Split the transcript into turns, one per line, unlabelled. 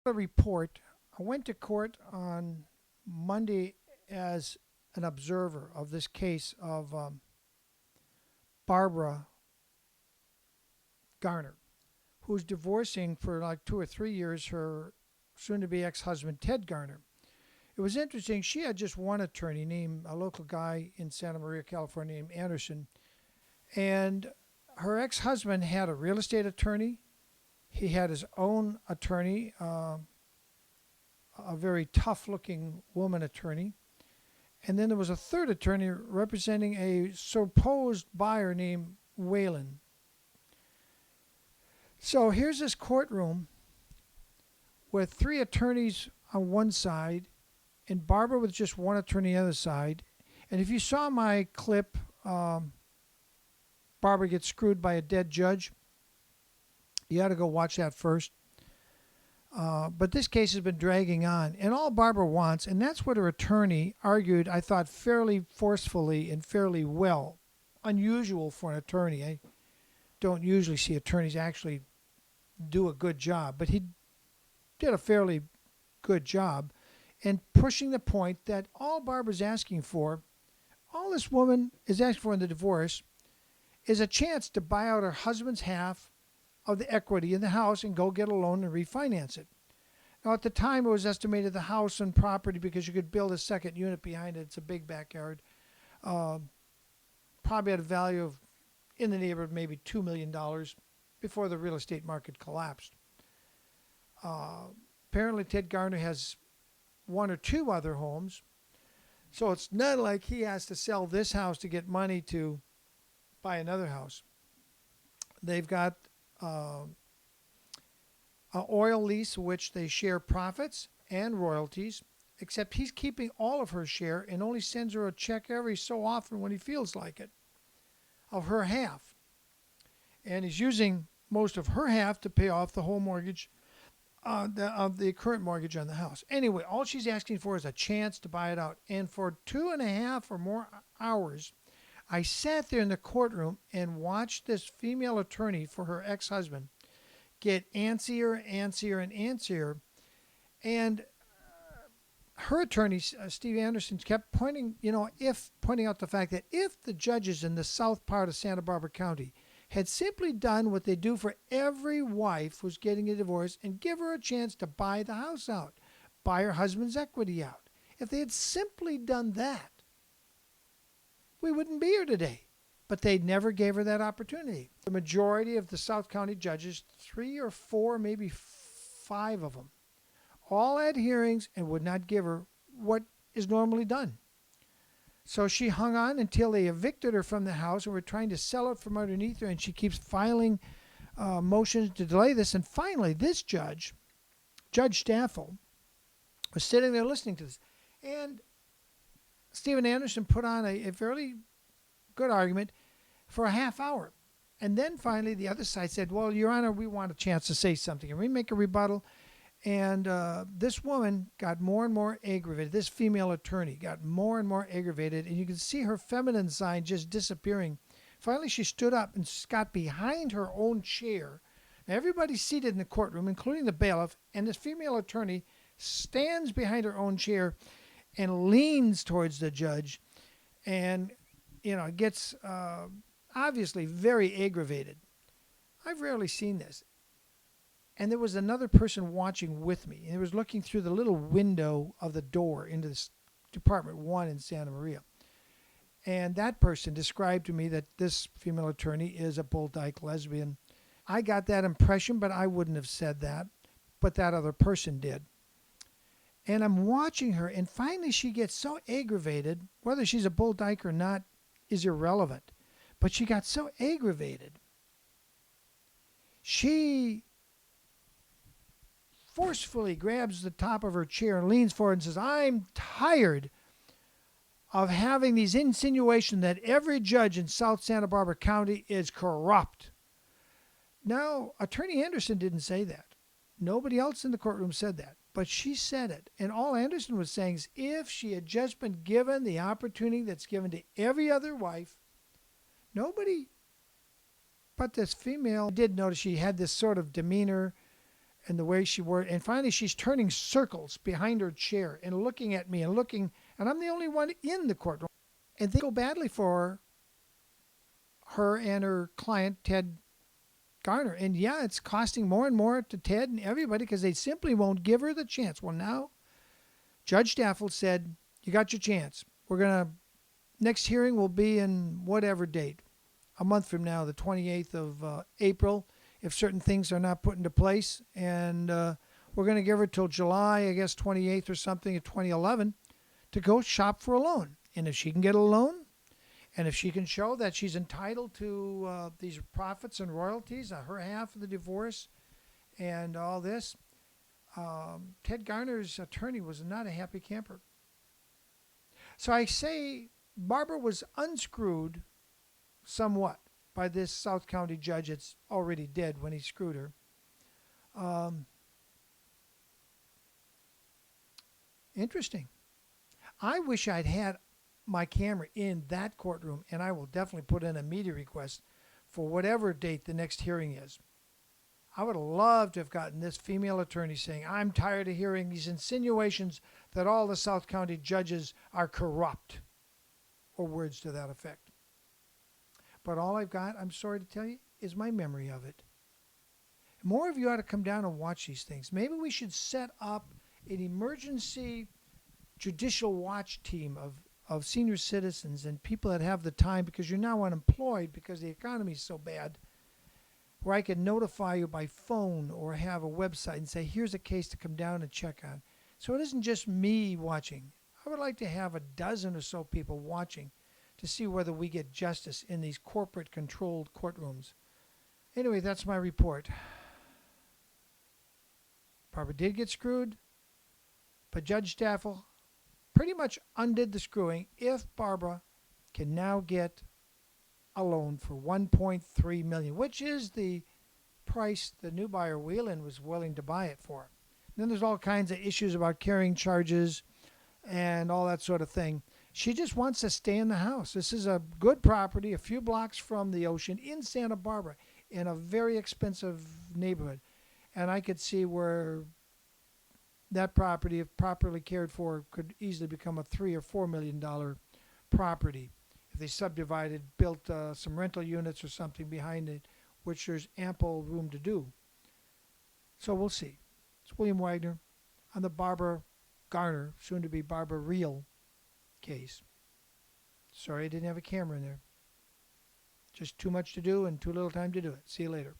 A report. I went to court on Monday as an observer of this case of Barbara Garner, who's divorcing for like 2 or 3 years her soon to be ex husband, Ted Garner. It was interesting. She had just one attorney named a local guy in Santa Maria, California, named Anderson. And her ex husband had a real estate attorney. He had his own attorney, a very tough looking woman attorney. And then there was a third attorney representing a supposed buyer named Whalen. So here's this courtroom with three attorneys on one side and Barbara with just one attorney on the other side. And if you saw my clip, Barbara gets screwed by a dead judge. You ought to go watch that first. But this case has been dragging on. And all Barbara wants, and that's what her attorney argued, I thought, fairly forcefully and fairly well. Unusual for an attorney. I don't usually see attorneys actually do a good job. But he did a fairly good job in pushing the point that all Barbara's asking for, all this woman is asking for in the divorce, is a chance to buy out her husband's half of the equity in the house and go get a loan and refinance it. Now, at the time, it was estimated the house and property, because you could build a second unit behind it, it's a big backyard, probably had a value of in the neighborhood of maybe $2 million before the real estate market collapsed. Apparently, Ted Garner has one or two other homes, so it's not like he has to sell this house to get money to buy another house. They've got an oil lease, which they share profits and royalties, except he's keeping all of her share and only sends her a check every so often when he feels like it, of her half. And he's using most of her half to pay off the whole mortgage, of the current mortgage on the house. Anyway, all she's asking for is a chance to buy it out. And for 2.5 or more hours, I sat there in the courtroom and watched this female attorney for her ex-husband get antsier, antsier, and antsier. And her attorney, Steve Anderson, kept pointing out the fact that if the judges in the south part of Santa Barbara County had simply done what they do for every wife who's getting a divorce and give her a chance to buy the house out, buy her husband's equity out, if they had simply done that, we wouldn't be here today. But they never gave her that opportunity. The majority of the South County judges, 3 or 4, maybe 5 of them, all had hearings and would not give her what is normally done. So she hung on until they evicted her from the house and were trying to sell it from underneath her, and she keeps filing motions to delay this. And finally, this Judge Staffel, was sitting there listening to this. And Stephen Anderson put on a fairly good argument for a half hour. And then finally the other side said, well, Your Honor, we want a chance to say something. And we make a rebuttal. And this woman got more and more aggravated. This female attorney got more and more aggravated. And you can see her feminine side just disappearing. Finally, she stood up and got behind her own chair. Now, everybody's seated in the courtroom, including the bailiff. And this female attorney stands behind her own chair and leans towards the judge and, gets obviously very aggravated. I've rarely seen this. And there was another person watching with me, and he was looking through the little window of the door into this Department 1 in Santa Maria. And that person described to me that this female attorney is a bull dyke lesbian. I got that impression, but I wouldn't have said that. But that other person did. And I'm watching her, and finally she gets so aggravated, whether she's a bull dyke or not is irrelevant. But she got so aggravated, she forcefully grabs the top of her chair and leans forward and says, I'm tired of having these insinuations that every judge in South Santa Barbara County is corrupt. Now, Attorney Anderson didn't say that. Nobody else in the courtroom said that. But she said it. And all Anderson was saying is if she had just been given the opportunity that's given to every other wife, nobody but this female did notice she had this sort of demeanor and the way she wore it. And finally, she's turning circles behind her chair and looking at me and looking, and I'm the only one in the courtroom. And they go badly for her and her client, Ted Garner. And yeah, it's costing more and more to Ted and everybody because they simply won't give her the chance. Well, now Judge Staffel said, you got your chance. Next hearing will be in whatever date, a month from now, the 28th of April, if certain things are not put into place. And we're going to give her till July, I guess, 28th or something of 2011 to go shop for a loan. And if she can get a loan, and if she can show that she's entitled to these profits and royalties, her half of the divorce and all this, Ted Garner's attorney was not a happy camper. So I say Barbara was unscrewed somewhat by this South County judge. It's already dead when he screwed her. Interesting. I wish I'd had my camera in that courtroom, and I will definitely put in a media request for whatever date the next hearing is. I would have loved to have gotten this female attorney saying, I'm tired of hearing these insinuations that all the South County judges are corrupt, or words to that effect. But all I've got, I'm sorry to tell you, is my memory of it. More of you ought to come down and watch these things. Maybe we should set up an emergency judicial watch team of senior citizens and people that have the time, because you're now unemployed because the economy is so bad, where I can notify you by phone or have a website and say, here's a case to come down and check on. So it isn't just me watching. I would like to have a dozen or so people watching to see whether we get justice in these corporate-controlled courtrooms. Anyway, that's my report. Barbara did get screwed, but Judge Staffel pretty much undid the screwing if Barbara can now get a loan for $1.3 million, which is the price the new buyer Whelan was willing to buy it for. And then there's all kinds of issues about carrying charges and all that sort of thing. She just wants to stay in the house. This is a good property, a few blocks from the ocean in Santa Barbara, in a very expensive neighborhood. And I could see where that property, if properly cared for, could easily become a $3 or $4 million property if they subdivided, built some rental units or something behind it, which there's ample room to do. So we'll see. It's William Wagner on the Barbara Garner, soon to be Barbara Real case. Sorry I didn't have a camera in there. Just too much to do and too little time to do it. See you later.